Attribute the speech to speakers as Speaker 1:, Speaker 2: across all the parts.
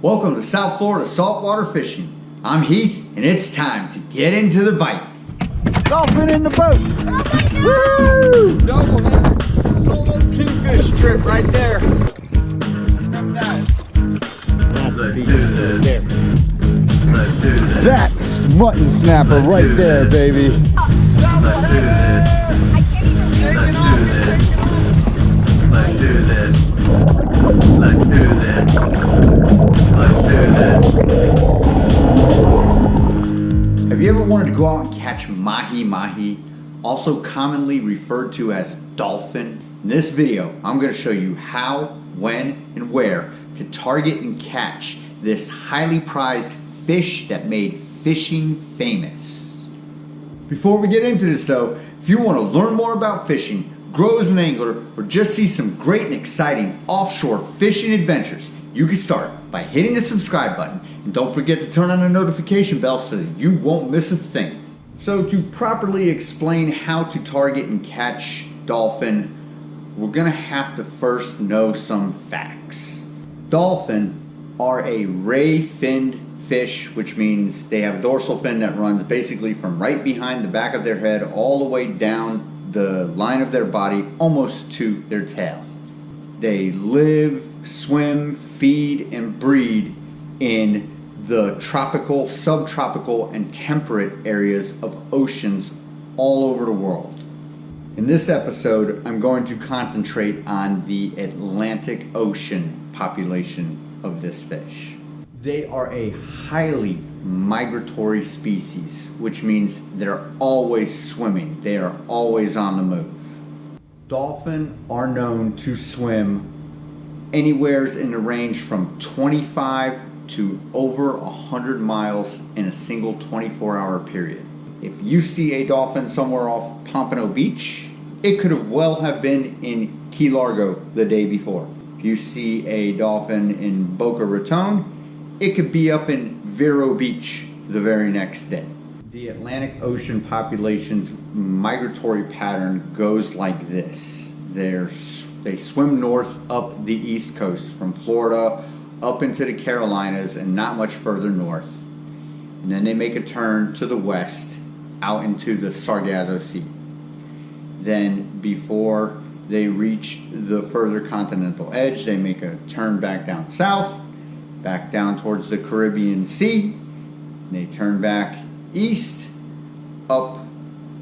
Speaker 1: Welcome to South Florida saltwater fishing. I'm Heath, and it's time to get into the bite.
Speaker 2: Dolphin in the boat!
Speaker 3: Woo! Double solo kingfish trip right there.
Speaker 2: Let's do this. Let's do this. That's mutton snapper right there, baby.
Speaker 3: Let's do this. Let's do this. Let's do this. Let's do this. Let's do this.
Speaker 1: Have you ever wanted to go out and catch Mahi Mahi, also commonly referred to as dolphin? In this video, I'm going to show you how, when, and where to target and catch this highly prized fish that made fishing famous. Before we get into this though, if you want to learn more about fishing, grow as an angler, or just see some great and exciting offshore fishing adventures, you can start by hitting the subscribe button, and don't forget to turn on the notification bell so that you won't miss a thing. So to properly explain how to target and catch dolphin, we're gonna have to first know some facts. Dolphin are a ray-finned fish, which means they have a dorsal fin that runs basically from right behind the back of their head all the way down the line of their body almost to their tail. They live, swim, feed, and breed in the tropical, subtropical, and temperate areas of oceans all over the world. In this episode, I'm going to concentrate on the Atlantic Ocean population of this fish. They are a highly migratory species, which means they're always swimming. They are always on the move. Dolphin are known to swim anywhere in the range from 25 to over 100 miles in a single 24-hour period. If you see a dolphin somewhere off Pompano Beach, it could have well have been in Key Largo the day before. If you see a dolphin in Boca Raton, it could be up in Vero Beach the very next day. The Atlantic Ocean population's migratory pattern goes like this. They swim north up the East Coast from Florida up into the Carolinas and not much further north. And then they make a turn to the west out into the Sargasso Sea. Then before they reach the further continental edge, they make a turn back down south, back down towards the Caribbean Sea. And they turn back east up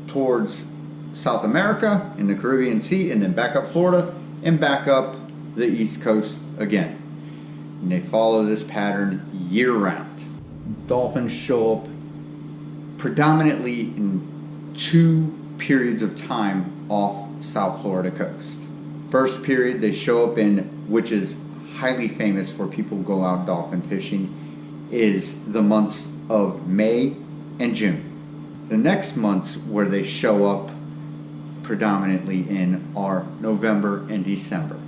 Speaker 1: towards South America in the Caribbean Sea, and then back up Florida and back up the East Coast again. And they follow this pattern year round. Dolphins show up predominantly in two periods of time off South Florida coast. First period they show up in, which is highly famous for people who go out dolphin fishing, is the months of May and June. The next months where they show up predominantly in are November and December.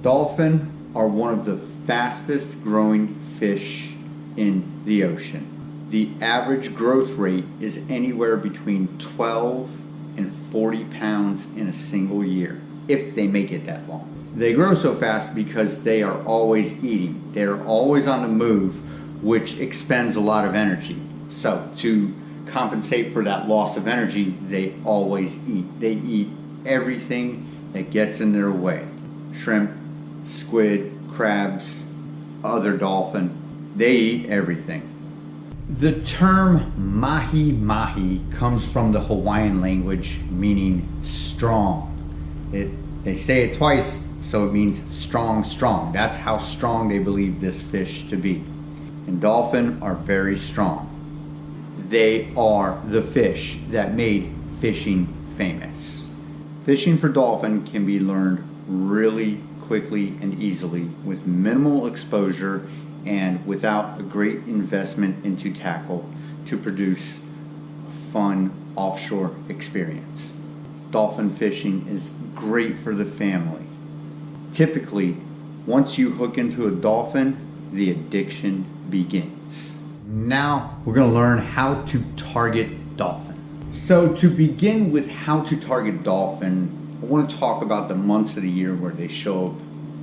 Speaker 1: Dolphin are one of the fastest growing fish in the ocean. The average growth rate is anywhere between 12 and 40 pounds in a single year, if they make it that long. They grow so fast because they are always eating. They're always on the move, which expends a lot of energy. So to compensate for that loss of energy, they always eat. They eat everything that gets in their way. Shrimp, squid, crabs, other dolphin. They eat everything. The term Mahi Mahi comes from the Hawaiian language meaning strong. They say it twice, so it means strong, strong. That's how strong they believe this fish to be. And dolphin are very strong. They are the fish that made fishing famous. Fishing for dolphin can be learned really quickly and easily with minimal exposure and without a great investment into tackle to produce a fun offshore experience. Dolphin fishing is great for the family. Typically, once you hook into a dolphin, the addiction begins. Now we're going to learn how to target dolphin. So to begin with how to target dolphin, I want to talk about the months of the year where they show up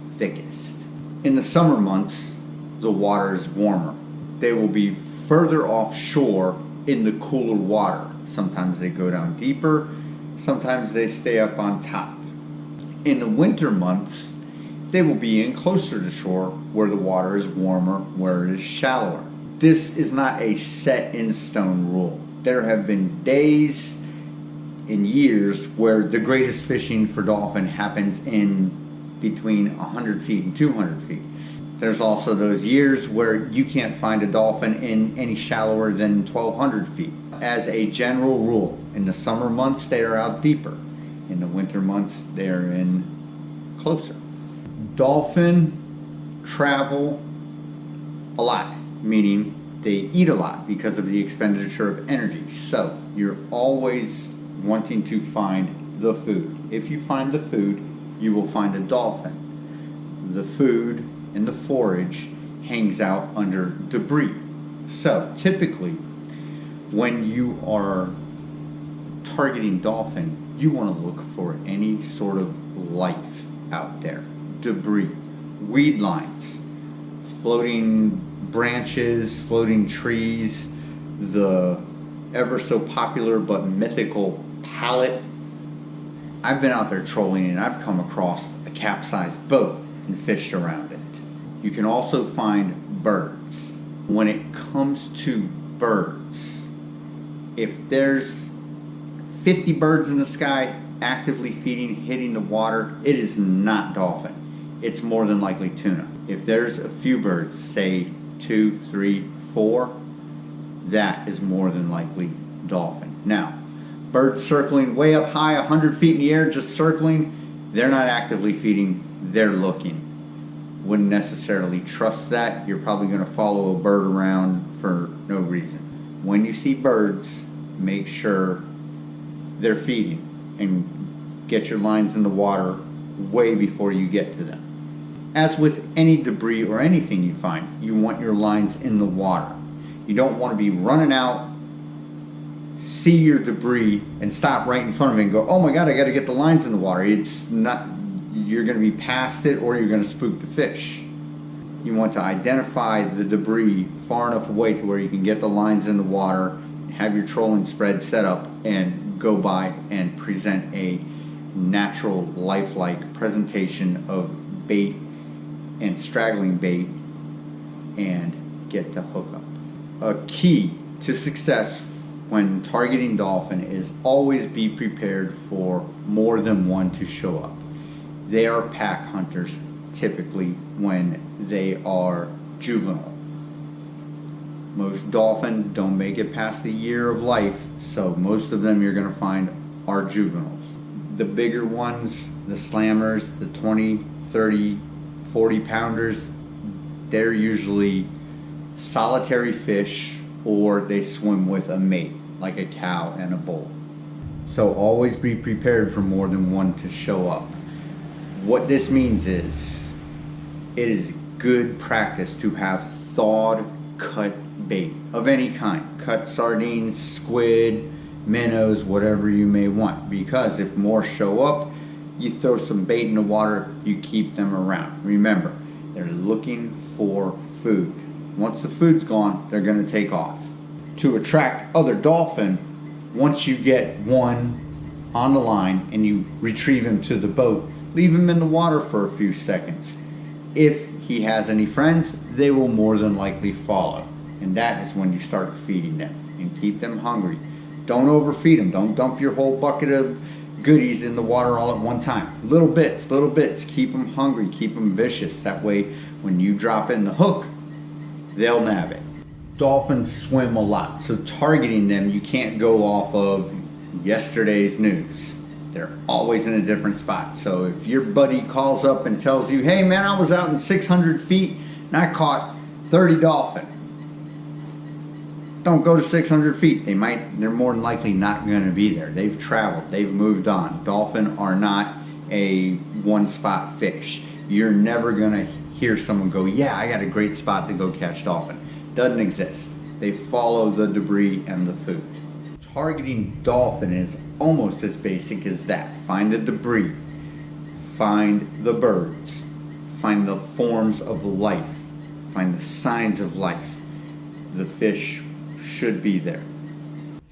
Speaker 1: thickest. In the summer months, the water is warmer. They will be further offshore in the cooler water. Sometimes they go down deeper, sometimes they stay up on top. In the winter months, they will be in closer to shore where the water is warmer, where it is shallower. This is not a set in stone rule. There have been days and years where the greatest fishing for dolphin happens in between 100 feet and 200 feet. There's also those years where you can't find a dolphin in any shallower than 1,200 feet. As a general rule, in the summer months they are out deeper. In the winter months they are in closer. Dolphin travel a lot, meaning they eat a lot because of the expenditure of energy. So you're always wanting to find the food. If you find the food, you will find a dolphin. The food and the forage hangs out under debris. So typically when you are targeting dolphin, you want to look for any sort of life out there. Debris, weed lines, floating branches, floating trees, the ever so popular but mythical pallet. I've been out there trolling and I've come across a capsized boat and fished around it. You can also find birds. When it comes to birds, if there's 50 birds in the sky actively feeding, hitting the water, it is not dolphin. It's more than likely tuna. If there's a few birds, say 2, 3, 4, that is more than likely dolphin. Now, birds circling way up high, 100 feet in the air, just circling, they're not actively feeding, they're looking. Wouldn't necessarily trust that. You're probably going to follow a bird around for no reason. When you see birds, make sure they're feeding and get your lines in the water way before you get to them. As with any debris or anything you find, you want your lines in the water. You don't want to be running out, see your debris, and stop right in front of it and go, oh my God, I got to get the lines in the water. It's not, you're going to be past it or you're going to spook the fish. You want to identify the debris far enough away to where you can get the lines in the water, have your trolling spread set up, and go by and present a natural, lifelike presentation of bait and straggling bait and get the hook up. A key to success when targeting dolphin is always be prepared for more than one to show up. They are pack hunters typically when they are juvenile. Most dolphin don't make it past a year of life, so most of them you're going to find are juveniles. The bigger ones, the slammers, the 20, 30, 40 pounders, they're usually solitary fish or they swim with a mate, like a cow and a bull. So always be prepared for more than one to show up. What this means is, it is good practice to have thawed, cut bait of any kind. Cut sardines, squid, minnows, whatever you may want. Because if more show up, you throw some bait in the water, you keep them around. Remember, they're looking for food. Once the food's gone, they're going to take off. To attract other dolphin, once you get one on the line and you retrieve him to the boat, leave him in the water for a few seconds. If he has any friends, they will more than likely follow. And that is when you start feeding them and keep them hungry. Don't overfeed them. Don't dump your whole bucket of goodies in the water all at one time. Little bits. Keep them hungry, keep them vicious. That way, when you drop in the hook, they'll nab it. Dolphins swim a lot, so targeting them, you can't go off of yesterday's news. They're always in a different spot. So if your buddy calls up and tells you, hey man, I was out in 600 feet and I caught 30 dolphin. Don't go to 600 feet. They're more than likely not going to be there. They've traveled. They've moved on. Dolphin are not a one-spot fish. You're never going to hear someone go, yeah, I got a great spot to go catch dolphin. Doesn't exist. They follow the debris and the food. Targeting dolphin is almost as basic as that. Find the debris. Find the birds. Find the forms of life. find the signs of life. The fish should be there.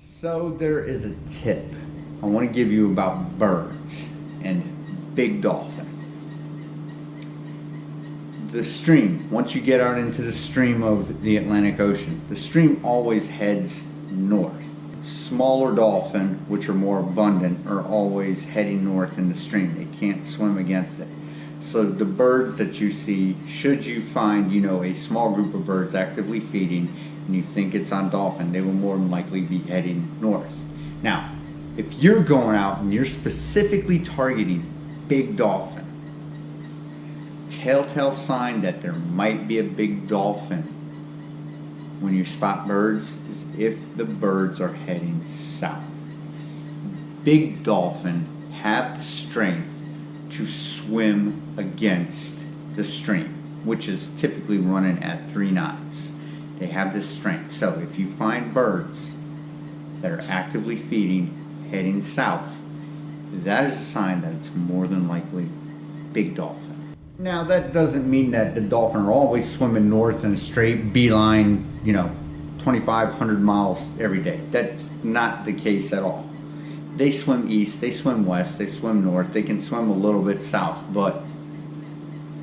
Speaker 1: So there is a tip I want to give you about birds and big dolphin. The stream, once you get out into the stream of the Atlantic Ocean, the stream always heads north. Smaller dolphin, which are more abundant, are always heading north in the stream. They can't swim against it. So the birds that you see, should you find, a small group of birds actively feeding and you think it's on dolphin, they will more than likely be heading north. Now, if you're going out and you're specifically targeting big dolphin, telltale sign that there might be a big dolphin when you spot birds is if the birds are heading south. Big dolphin have the strength to swim against the stream, which is typically running at 3 knots. They have this strength. So if you find birds that are actively feeding heading south, that is a sign that it's more than likely big dolphin. Now that doesn't mean that the dolphin are always swimming north in a straight beeline, 2,500 miles every day. That's not the case at all. They swim east, they swim west, they swim north, they can swim a little bit south, but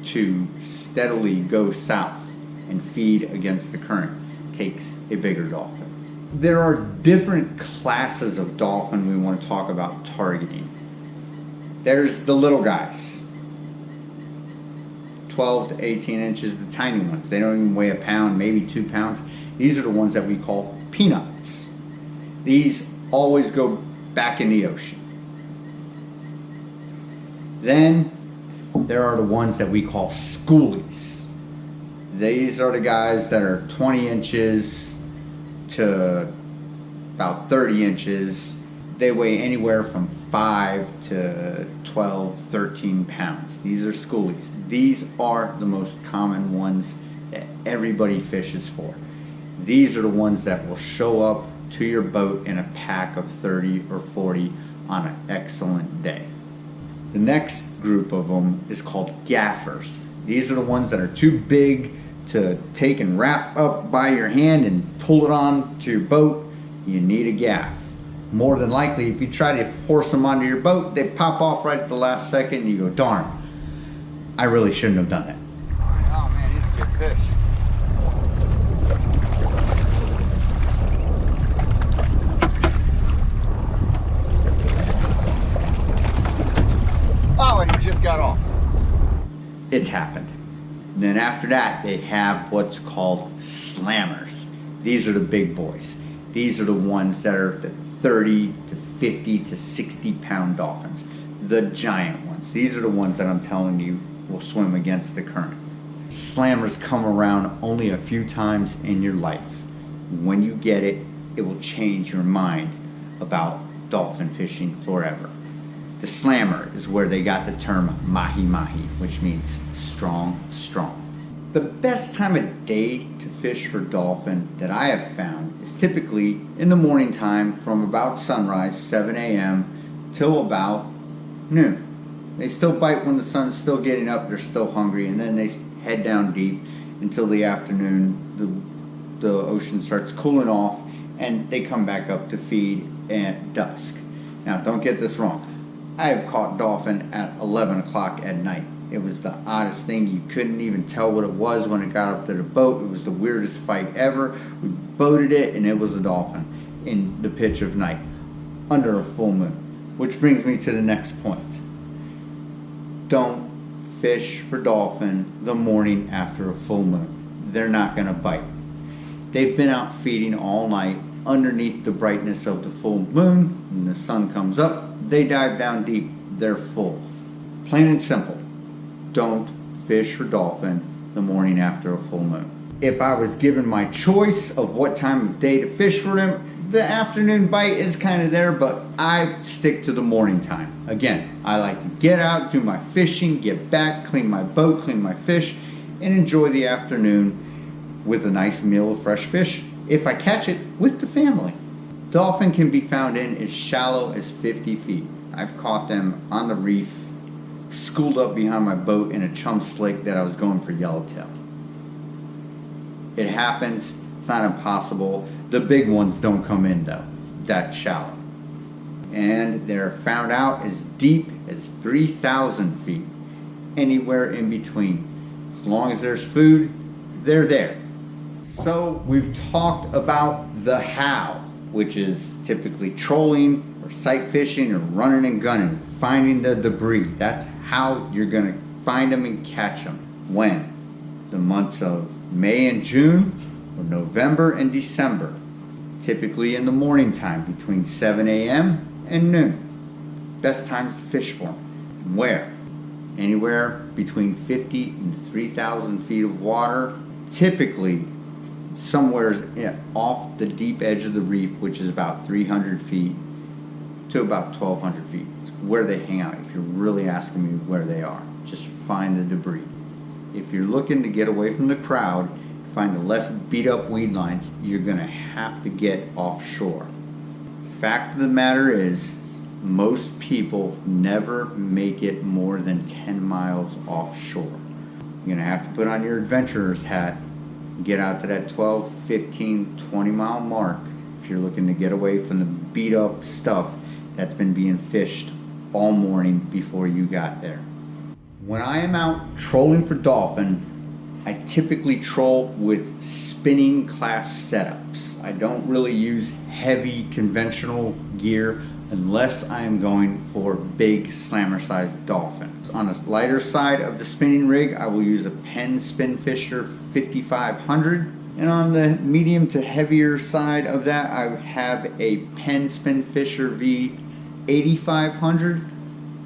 Speaker 1: to steadily go south and feed against the current takes a bigger dolphin. There are different classes of dolphin we want to talk about targeting. There's the little guys. 12 to 18 inches, the tiny ones. They don't even weigh a pound, maybe 2 pounds. These are the ones that we call peanuts. These always go back in the ocean. Then there are the ones that we call schoolies. These are the guys that are 20 inches to about 30 inches. They weigh anywhere from 5 to 12, 13 pounds. These are schoolies. These are the most common ones that everybody fishes for. These are the ones that will show up to your boat in a pack of 30 or 40 on an excellent day. The next group of them is called gaffers. These are the ones that are too big to take and wrap up by your hand and pull it on to your boat. You need a gaff. More than likely, if you try to force them onto your boat, they pop off right at the last second and you go, darn, I really shouldn't have done it.
Speaker 2: Oh man, he's a good fish. Oh, and he just got off.
Speaker 1: It's happened. And then after that, they have what's called slammers. These are the big boys. These are the ones that are the 30 to 50 to 60 pound dolphins. The giant ones. These are the ones that I'm telling you will swim against the current. Slammers come around only a few times in your life. When you get it, it will change your mind about dolphin fishing forever. The slammer is where they got the term Mahi Mahi, which means strong, strong. The best time of day to fish for dolphin that I have found is typically in the morning time from about sunrise, 7 a.m. till about noon. They still bite when the sun's still getting up, they're still hungry, and then they head down deep until the afternoon. The ocean starts cooling off and they come back up to feed at dusk. Now don't get this wrong. I have caught dolphin at 11 o'clock at night. It was the oddest thing. You couldn't even tell what it was when it got up to the boat. It was the weirdest fight ever. We boated it and it was a dolphin in the pitch of night under a full moon. Which brings me to the next point. Don't fish for dolphin the morning after a full moon. They're not going to bite. They've been out feeding all night underneath the brightness of the full moon. When the sun comes up, they dive down deep. They're full. Plain and simple. Don't fish for dolphin the morning after a full moon. If I was given my choice of what time of day to fish for them, the afternoon bite is kind of there, but I stick to the morning time. Again, I like to get out, do my fishing, get back, clean my boat, clean my fish, and enjoy the afternoon with a nice meal of fresh fish, if I catch it, with the family. Dolphin can be found in as shallow as 50 feet. I've caught them on the reef, schooled up behind my boat in a chum slick that I was going for yellowtail. It happens. It's not impossible. The big ones don't come in though, that shallow. And they're found out as deep as 3,000 feet, anywhere in between. As long as there's food, they're there. So we've talked about the how, which is typically trolling or sight fishing or running and gunning, finding the debris. That's how you're gonna find them and catch them. When? The months of May and June, or November and December. Typically in the morning time between 7 a.m. and noon. Best times to fish for them. And where? Anywhere between 50 and 3,000 feet of water. Typically somewhere off the deep edge of the reef, which is about 300 feet to about 1,200 feet. It's where they hang out. If you're really asking me where they are, just find the debris. If you're looking to get away from the crowd, find the less beat up weed lines, you're gonna have to get offshore. Fact of the matter is, most people never make it more than 10 miles offshore. You're gonna have to put on your adventurer's hat, get out to that 12, 15, 20 mile mark if you're looking to get away from the beat up stuff that's been being fished all morning before you got there. When I am out trolling for dolphin, I typically troll with spinning class setups. I don't really use heavy conventional gear unless I am going for big slammer sized dolphins. On the lighter side of the spinning rig, I will use a Penn Spinfisher 5500. And on the medium to heavier side of that, I have a Penn Spinfisher V 8500.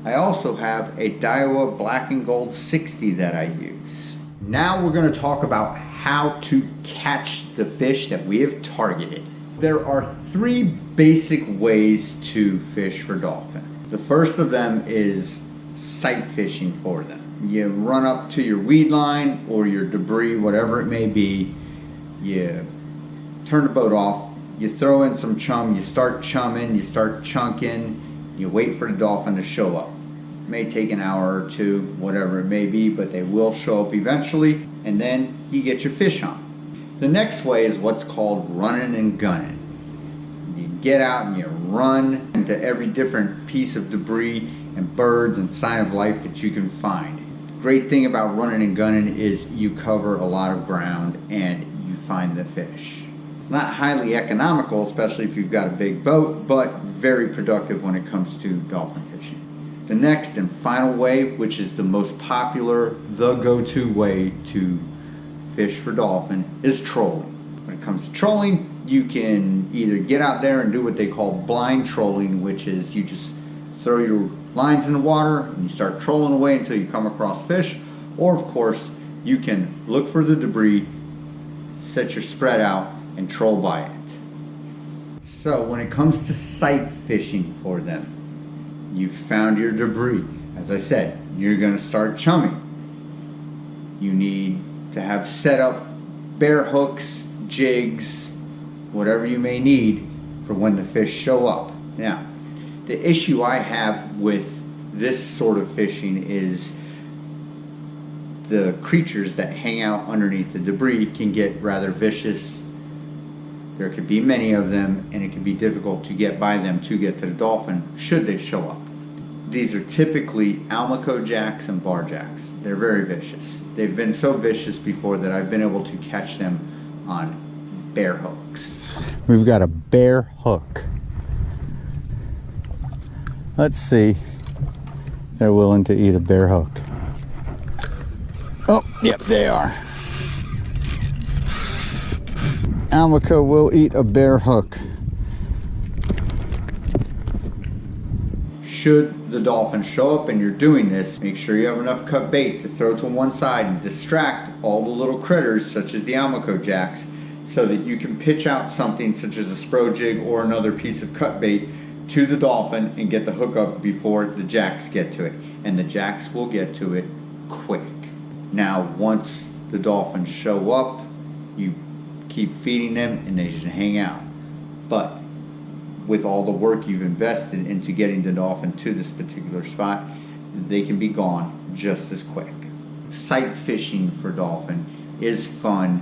Speaker 1: I also have a Daiwa Black and Gold 60 that I use. Now we're going to talk about how to catch the fish that we have targeted. There are 3 basic ways to fish for dolphin. The first of them is sight fishing for them. You run up to your weed line or your debris, whatever it may be, you turn the boat off, you throw in some chum, you start chumming, you start chunking, you wait for the dolphin to show up. It may take an hour or 2, whatever it may be, but they will show up eventually, and then you get your fish on. The next way is what's called running and gunning. You get out and you run into every different piece of debris and birds and sign of life that you can find. The great thing about running and gunning is you cover a lot of ground and you find the fish. It's not highly economical, especially if you've got a big boat, but very productive when it comes to dolphin fishing. The next and final way, which is the most popular, the go-to way to fish for dolphin, is trolling. When it comes to trolling, you can either get out there and do what they call blind trolling, which is you just throw your lines in the water and you start trolling away until you come across fish, or of course you can look for the debris, set your spread out, and troll by it. So when it comes to sight fishing for them, you've found your debris. As I said, you're going to start chumming. You need to have set up bear hooks, jigs, whatever you may need for when the fish show up. Now, the issue I have with this sort of fishing is the creatures that hang out underneath the debris can get rather vicious. There could be many of them, and it can be difficult to get by them to get to the dolphin should they show up. These are typically Almaco jacks and bar jacks. They're very vicious. They've been so vicious before that I've been able to catch them on bear hooks.
Speaker 2: We've got a bear hook. Let's see. They're willing to eat a bear hook. Oh, yep, they are. Almaco will eat a bear hook.
Speaker 1: Should the dolphin show up and you're doing this, make sure you have enough cut bait to throw to one side and distract all the little critters such as the Almaco jacks so that you can pitch out something such as a SPRO Jig or another piece of cut bait to the dolphin and get the hook up before the jacks get to it. And the jacks will get to it quick. Now once the dolphins show up, you keep feeding them and they should hang out. But with all the work you've invested into getting the dolphin to this particular spot, they can be gone just as quick. Sight fishing for dolphin is fun.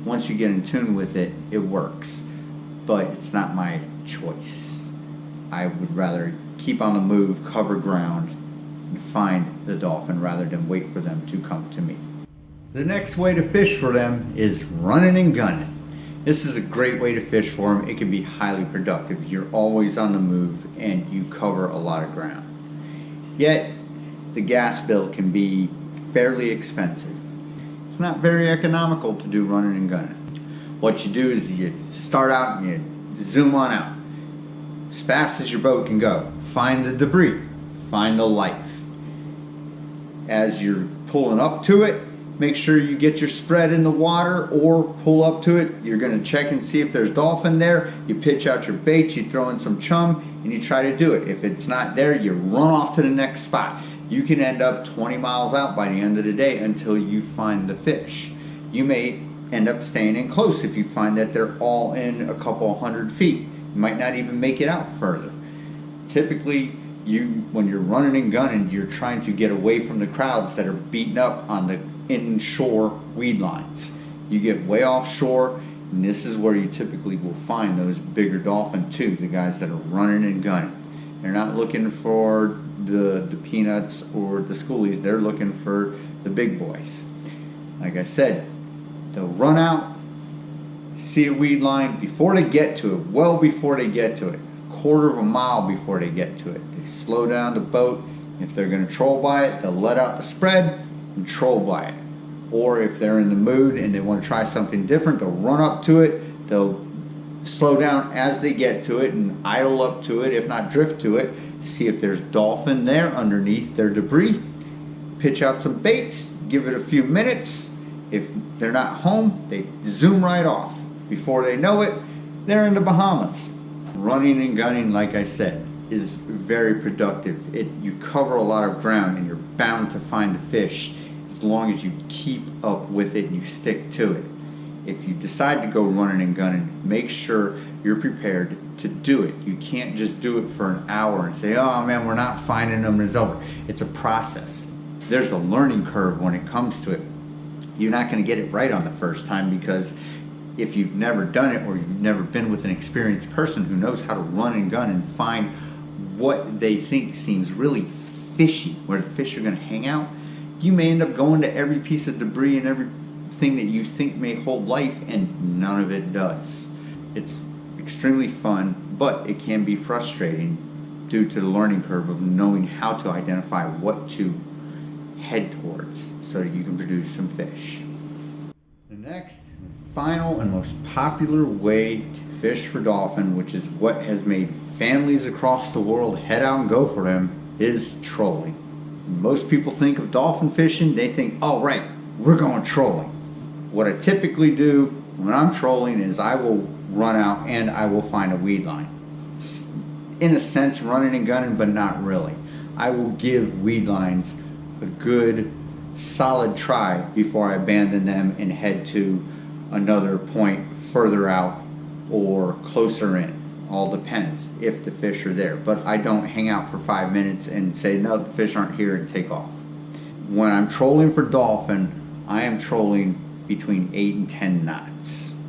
Speaker 1: once you get in tune with it, it works. But it's not my choice. I would rather keep on the move, cover ground, and find the dolphin rather than wait for them to come to me. The next way to fish for them is running and gunning. This is a great way to fish for them. It can be highly productive. You're always on the move and you cover a lot of ground. Yet, the gas bill can be fairly expensive. It's not very economical to do running and gunning. What you do is you start out and you zoom on out as fast as your boat can go. Find the debris, find the life. As you're pulling up to it, make sure you get your spread in the water or pull up to it. You're going to check and see if there's dolphin there. You pitch out your baits, you throw in some chum, and you try to do it. If it's not there, you run off to the next spot. You can end up 20 miles out by the end of the day until you find the fish. You may end up staying in close if you find that they're all in a couple 100 feet. You might not even make it out further. Typically, when you're running and gunning, you're trying to get away from the crowds that are beating up on the inshore weed lines. You get way offshore, and this is where you typically will find those bigger dolphin too, the guys that are running and gunning. They're not looking for the peanuts or the schoolies, they're looking for the big boys. Like I said, they'll run out, see a weed line before they get to it, well before they get to it, quarter of a mile before they get to it. They slow down the boat. If they're going to troll by it, they'll let out the spread and troll by it. Or if they're in the mood and they want to try something different, they'll run up to it, they'll slow down as they get to it and idle up to it, if not drift to it, see if there's dolphin there underneath their debris, pitch out some baits, give it a few minutes. If they're not home, they zoom right off. Before they know it, they're in the Bahamas. Running and gunning, like I said, is very productive. You cover a lot of ground and you're bound to find the fish as long as you keep up with it and you stick to it. If you decide to go running and gunning, make sure you're prepared to do it. You can't just do it for an hour and say, oh man, we're not finding them, it's over. It's a process. There's a learning curve when it comes to it. You're not going to get it right on the first time, because if you've never done it or you've never been with an experienced person who knows how to run and gun and find what they think seems really fishy, where the fish are going to hang out, you may end up going to every piece of debris and everything that you think may hold life, and none of it does. It's extremely fun, but it can be frustrating due to the learning curve of knowing how to identify what to head towards so that you can produce some fish. The next, final, and most popular way to fish for dolphin, which is what has made families across the world head out and go for them, is trolling. Most people think of dolphin fishing, they think, oh right, we're going trolling. What I typically do when I'm trolling is I will run out and I will find a weed line. It's, in a sense, running and gunning, but not really. I will give weed lines a good solid try before I abandon them and head to another point further out or closer in. All depends if the fish are there. But I don't hang out for 5 minutes and say, no, the fish aren't here, and take off. When I'm trolling for dolphin, I am trolling between 8 and 10 knots.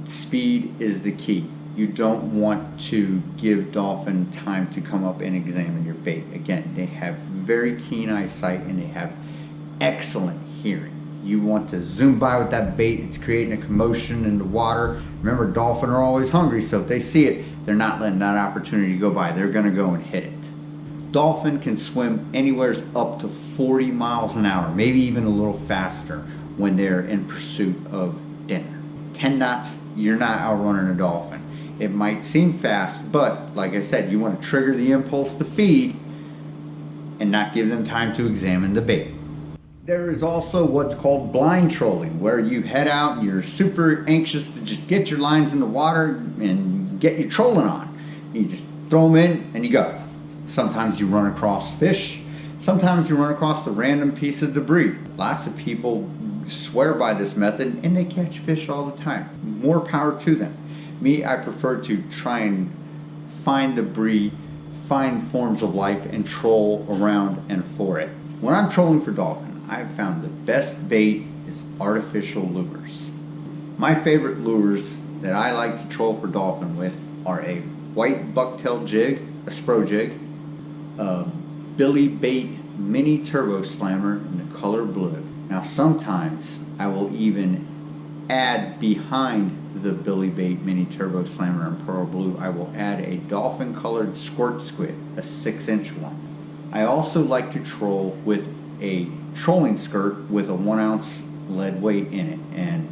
Speaker 1: Speed is the key. You don't want to give dolphin time to come up and examine your bait. Again, they have very keen eyesight and they have excellent hearing. You want to zoom by with that bait. It's creating a commotion in the water. Remember, dolphin are always hungry, so if they see it, they're not letting that opportunity go by. They're going to go and hit it. Dolphin can swim anywhere up to 40 miles an hour, maybe even a little faster when they're in pursuit of dinner. 10 knots, you're not outrunning a dolphin. It might seem fast, but like I said, you want to trigger the impulse to feed and not give them time to examine the bait. There is also what's called blind trolling, where you head out and you're super anxious to just get your lines in the water and get your trolling on. You just throw them in and you go. Sometimes you run across fish, sometimes you run across a random piece of debris. Lots of people swear by this method and they catch fish all the time. More power to them. Me, I prefer to try and find debris, find forms of life, and troll around and for it. When I'm trolling for dolphin, I've found the best bait is artificial lures. My favorite lures that I like to troll for dolphin with are a white bucktail jig, a SPRO Jig, a Billy Bait mini turbo slammer in the color blue. Now sometimes I will even add behind the Billy Bait mini turbo slammer in pearl blue, I will add a dolphin colored squirt squid, a 6-inch one. I also like to troll with a trolling skirt with a 1 ounce lead weight in it and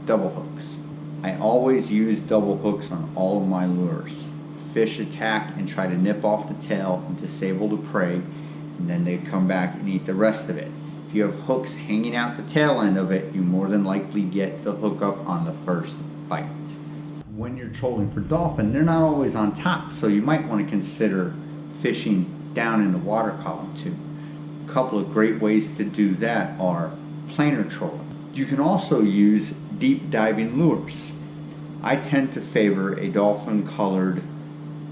Speaker 1: double hooks. I always use double hooks on all of my lures. Fish attack and try to nip off the tail and disable the prey, and then they come back and eat the rest of it. If you have hooks hanging out the tail end of it, you more than likely get the hook up on the first bite. When you're trolling for dolphin, they're not always on top, so you might want to consider fishing down in the water column too. A couple of great ways to do that are planer trolling. You can also use deep diving lures. I tend to favor a dolphin colored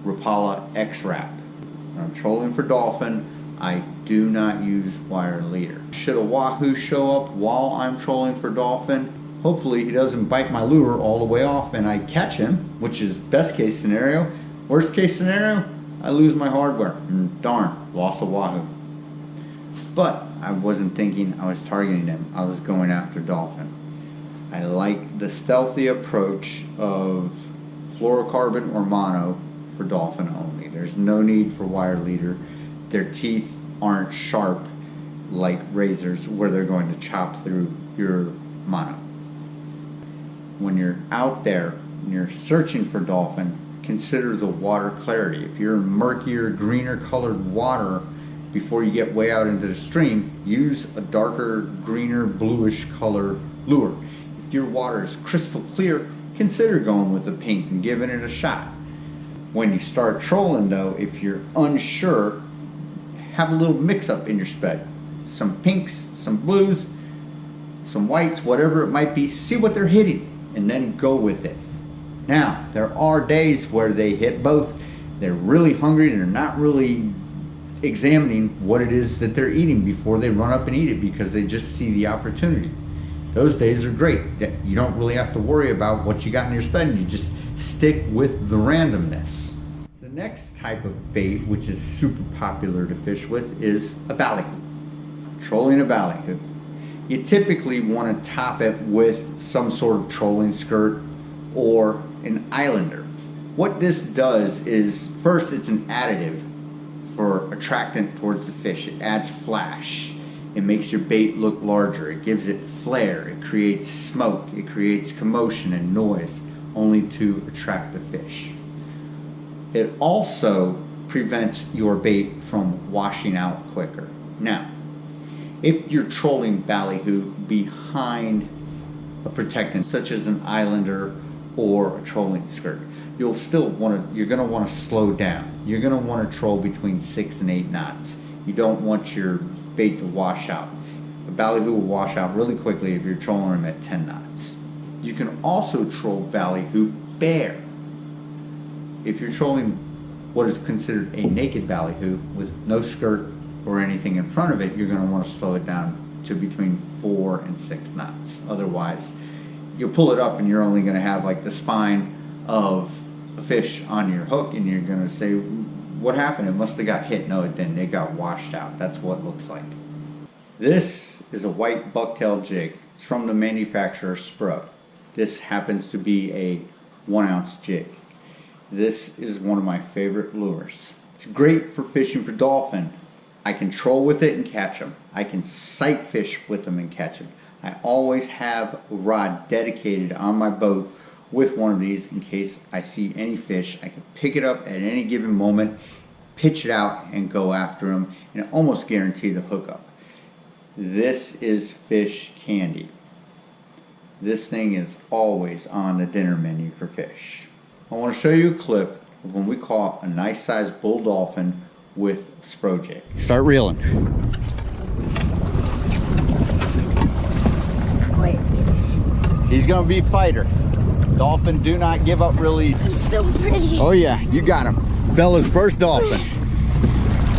Speaker 1: Rapala X-Wrap. When I'm trolling for dolphin, I do not use wire leader. Should a wahoo show up while I'm trolling for dolphin, hopefully he doesn't bite my lure all the way off and I catch him, which is best case scenario. Worst case scenario, I lose my hardware and darn, lost a wahoo. But I wasn't thinking I was targeting them, I was going after dolphin. I like the stealthy approach of fluorocarbon or mono for dolphin only. There's no need for wire leader. Their teeth aren't sharp like razors where they're going to chop through your mono. When you're out there and you're searching for dolphin, consider the water clarity. If you're in murkier, greener colored water before you get way out into the stream, use a darker, greener, bluish color lure. If your water is crystal clear, consider going with the pink and giving it a shot. When you start trolling though, if you're unsure, have a little mix up in your spread. Some pinks, some blues, some whites, whatever it might be, see what they're hitting and then go with it. Now, there are days where they hit both. They're really hungry and they're not really examining what it is that they're eating before they run up and eat it because they just see the opportunity. Those days are great. You don't really have to worry about what you got in your spread. You just stick with the randomness. The next type of bait, which is super popular to fish with, is a ballyhoo. Trolling a ballyhoo. You typically want to top it with some sort of trolling skirt or an islander. What this does is, first, it's an additive for attractant towards the fish. It adds flash. It makes your bait look larger. It gives it flare. It creates smoke. It creates commotion and noise, only to attract the fish. It also prevents your bait from washing out quicker. Now, if you're trolling ballyhoo behind a protectant, such as an islander or a trolling skirt, you're going to want to slow down. You're going to want to troll between 6 and 8 knots. You don't want your bait to wash out. The ballyhoo will wash out really quickly if you're trolling them at 10 knots. You can also troll ballyhoo bare. If you're trolling what is considered a naked ballyhoo with no skirt or anything in front of it, you're going to want to slow it down to between 4 and 6 knots. Otherwise, you'll pull it up and you're only going to have like the spine of a fish on your hook and you're going to say, what happened? It must have got hit. No, it didn't. It got washed out. That's what it looks like. This is a white bucktail jig. It's from the manufacturer SPRO. This happens to be a 1 ounce jig. This is one of my favorite lures. It's great for fishing for dolphin. I can troll with it and catch them. I can sight fish with them and catch them. I always have a rod dedicated on my boat with one of these in case I see any fish. I can pick it up at any given moment, pitch it out, and go after them, and almost guarantee the hookup. This is fish candy. This thing is always on the dinner menu for fish. I want to show you a clip of when we caught a nice sized bull dolphin with a SPRO Jig. Start reeling.
Speaker 4: Wait.
Speaker 1: He's gonna be a fighter. Dolphin do not give up really.
Speaker 4: It's so pretty.
Speaker 1: Oh yeah, you got him. Bella's first dolphin.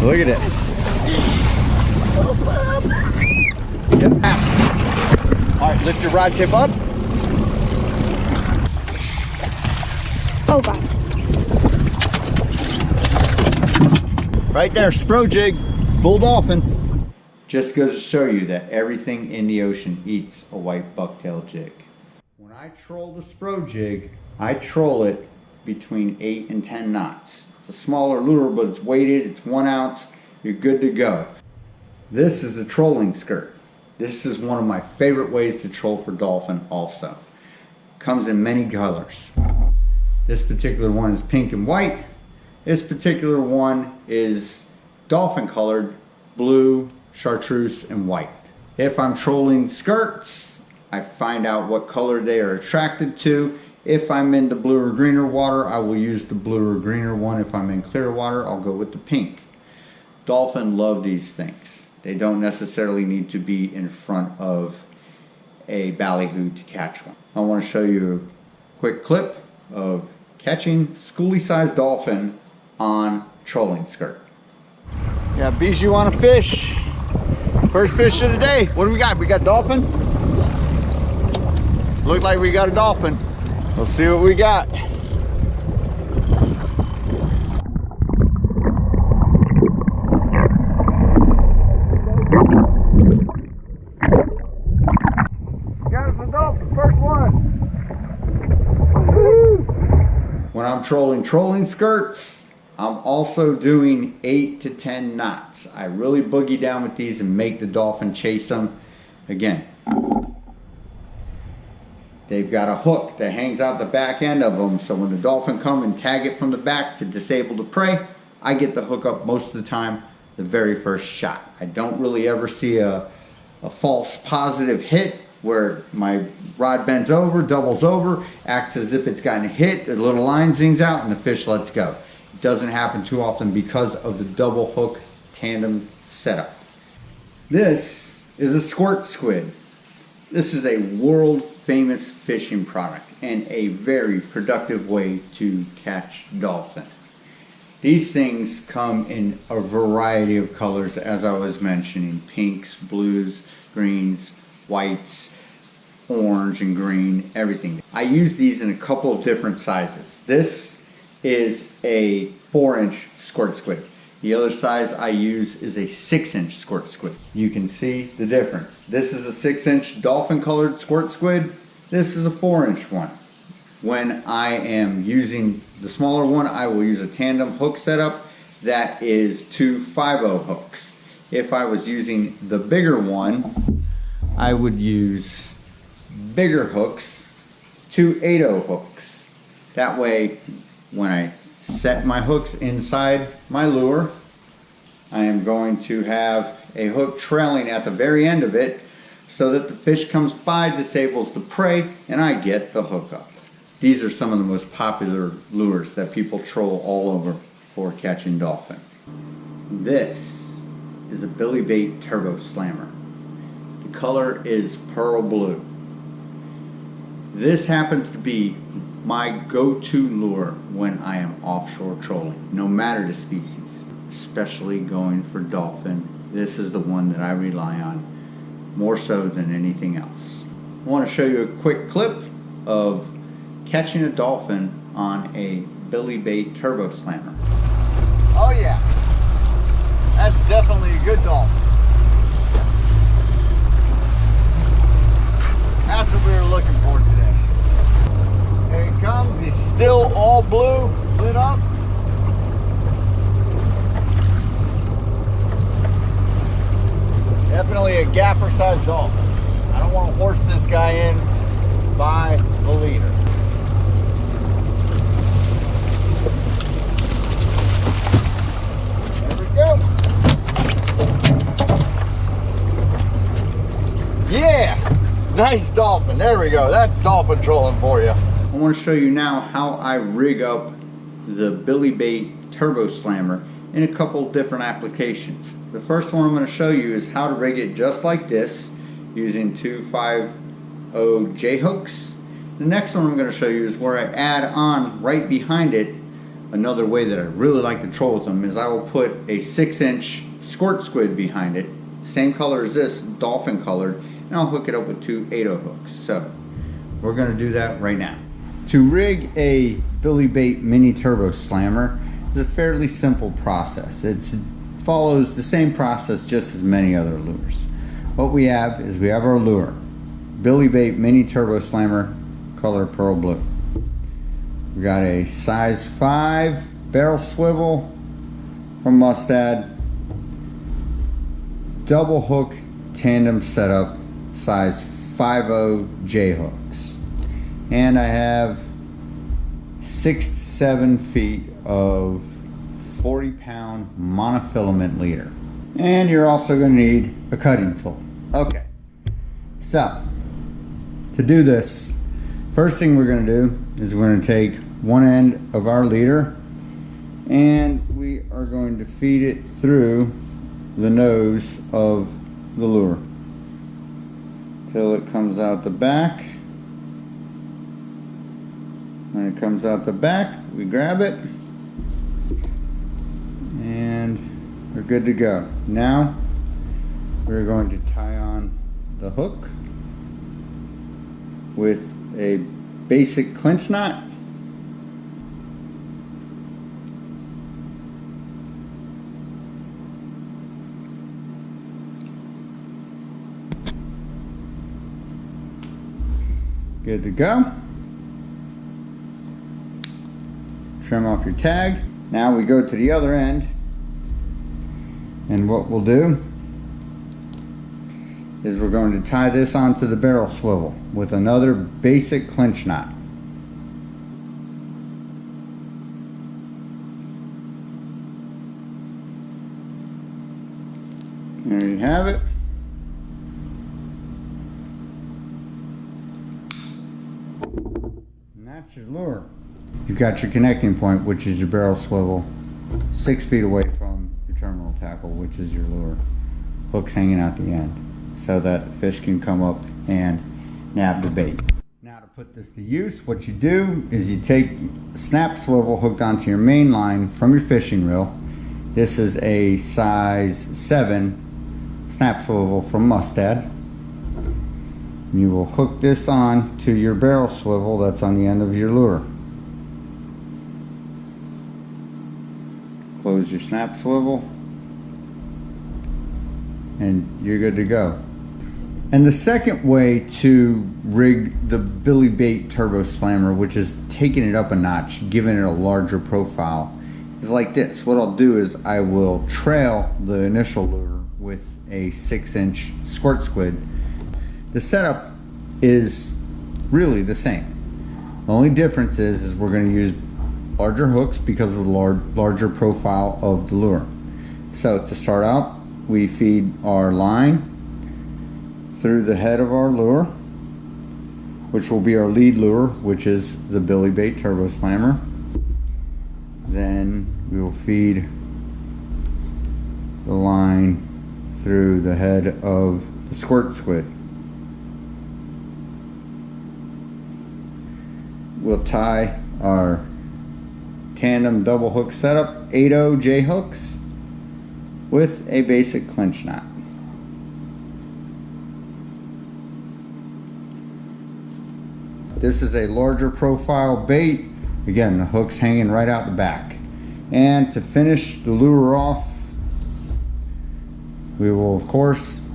Speaker 1: Look at this. Yep. All right, lift your rod tip up.
Speaker 4: Oh god.
Speaker 2: Right there, SPRO Jig, bull dolphin.
Speaker 1: Just goes to show you that everything in the ocean eats a white bucktail jig. When I troll the SPRO Jig, I troll it between 8 and 10 knots. It's a smaller lure, but it's weighted, it's 1 ounce, you're good to go. This is a trolling skirt. This is one of my favorite ways to troll for dolphin also. Comes in many colors. This particular one is pink and white. This particular one is dolphin colored, blue, chartreuse, and white. If I'm trolling skirts, I find out what color they are attracted to. If I'm in the blue or greener water, I will use the blue or greener one. If I'm in clear water, I'll go with the pink. Dolphin love these things. They don't necessarily need to be in front of a ballyhoo to catch one. I want to show you a quick clip of catching schoolie sized dolphin on trolling skirt.
Speaker 2: Yeah, bees, you want to fish? First fish of the day. What do we got? We got dolphin? Look like we got a dolphin. We'll see what we got. Got us a dolphin, first one.
Speaker 1: When I'm trolling skirts, I'm also doing 8 to 10 knots. I really boogie down with these and make the dolphin chase them. Again, they've got a hook that hangs out the back end of them, so when the dolphin come and tag it from the back to disable the prey, I get the hook up most of the time the very first shot. I don't really ever see a false positive hit where my rod bends over, doubles over, acts as if it's gotten hit, the little line zings out, and the fish lets go. It doesn't happen too often because of the double hook tandem setup. This is a squirt squid. This is a world famous fishing product and a very productive way to catch dolphin. These things come in a variety of colors, as I was mentioning: pinks, blues, greens, whites, orange and green, everything. I use these in a couple of different sizes. This is a 4-inch squirt squid. The other size I use is a 6-inch squirt squid. You can see the difference. This is a 6-inch dolphin colored squirt squid. This is a 4-inch one. When I am using the smaller one, I will use a tandem hook setup that is 2 5/0 hooks. If I was using the bigger one, I would use bigger hooks, 2 8/0 hooks. That way, when I set my hooks inside my lure, I am going to have a hook trailing at the very end of it so that the fish comes by, disables the prey, and I get the hook up. These are some of the most popular lures that people troll all over for catching dolphin. This is a Billy Bait Turbo Slammer. The color is pearl blue. This happens to be my go-to lure when I am offshore trolling, no matter the species, especially going for dolphin. This is the one that I rely on more so than anything else. I want to show you a quick clip of catching a dolphin on a Billy Bait Turbo Slammer.
Speaker 2: Oh yeah, that's definitely a good dolphin. That's what we were looking for today. Here he comes, he's still all blue, lit up. Definitely a gaffer sized dolphin. I don't want to horse this guy in by the leader. There we go. Yeah, nice dolphin. There we go. That's dolphin trolling for you.
Speaker 1: I want to show you now how I rig up the Billy Bait Turbo Slammer in a couple different applications. The first one I'm going to show you is how to rig it just like this using 2 5/0 J hooks. The next one I'm going to show you is where I add on right behind it. Another way that I really like to troll with them is I will put a 6-inch squirt squid behind it, same color as this, dolphin colored, and I'll hook it up with 2 8/0 hooks. So we're going to do that right now. To rig a billy bait mini turbo slammer is a fairly simple process. It follows the same process just as many other lures. What we have is we have our lure, billy bait mini turbo slammer, color pearl blue. We got a size 5 barrel swivel from Mustad, double hook tandem setup, size 5.0 J hooks, and I have 6 to 7 feet of 40-pound monofilament leader. And you're also going to need a cutting tool. Okay, so to do this, first thing we're going to do is we're going to take one end of our leader and we are going to feed it through the nose of the lure till it comes out the back. When it comes out the back, we grab it and we're good to go. Now we're going to tie on the hook with a basic clinch knot. Good to go. Trim off your tag. Now we go to the other end, and what we'll do is we're going to tie this onto the barrel swivel with another basic clinch knot. There you have it. And that's your lure. You've got your connecting point, which is your barrel swivel, 6 feet away from your terminal tackle, which is your lure. Hook's hanging out the end so that the fish can come up and nab the bait. Now to put this to use, what you do is you take a snap swivel hooked onto your main line from your fishing reel. This is a size 7 snap swivel from Mustad. You will hook this on to your barrel swivel that's on the end of your lure. Close your snap swivel and you're good to go. And the second way to rig the billy bait turbo slammer, which is taking it up a notch, giving it a larger profile, is like this. What I'll do is I will trail the initial lure with a 6-inch squirt squid. The setup is really the same. The only difference is we're going to use larger hooks because of the larger profile of the lure. So to start out, we feed our line through the head of our lure, which will be our lead lure, which is the billy bait turbo slammer. Then we will feed the line through the head of the squirt squid. We'll tie our tandem double hook setup, 8.0 J hooks, with a basic clinch knot. This is a larger profile bait. Again, the hook's hanging right out the back. And to finish the lure off, we will of course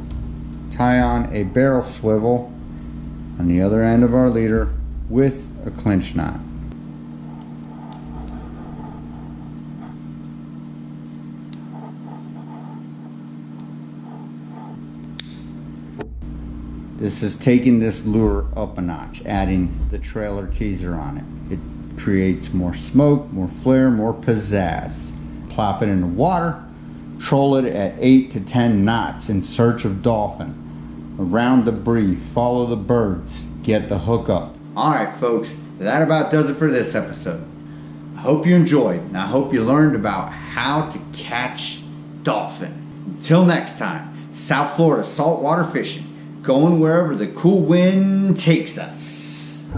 Speaker 1: tie on a barrel swivel on the other end of our leader with a clinch knot. This is taking this lure up a notch, adding the trailer teaser on it. It creates more smoke, more flare, more pizzazz. Plop it in the water, troll it at 8 to 10 knots in search of dolphin. Around debris, follow the birds, get the hook up. Alright folks, that about does it for this episode. I hope you enjoyed, and I hope you learned about how to catch dolphin. Until next time, South Florida saltwater fishing, going wherever the cool wind takes us.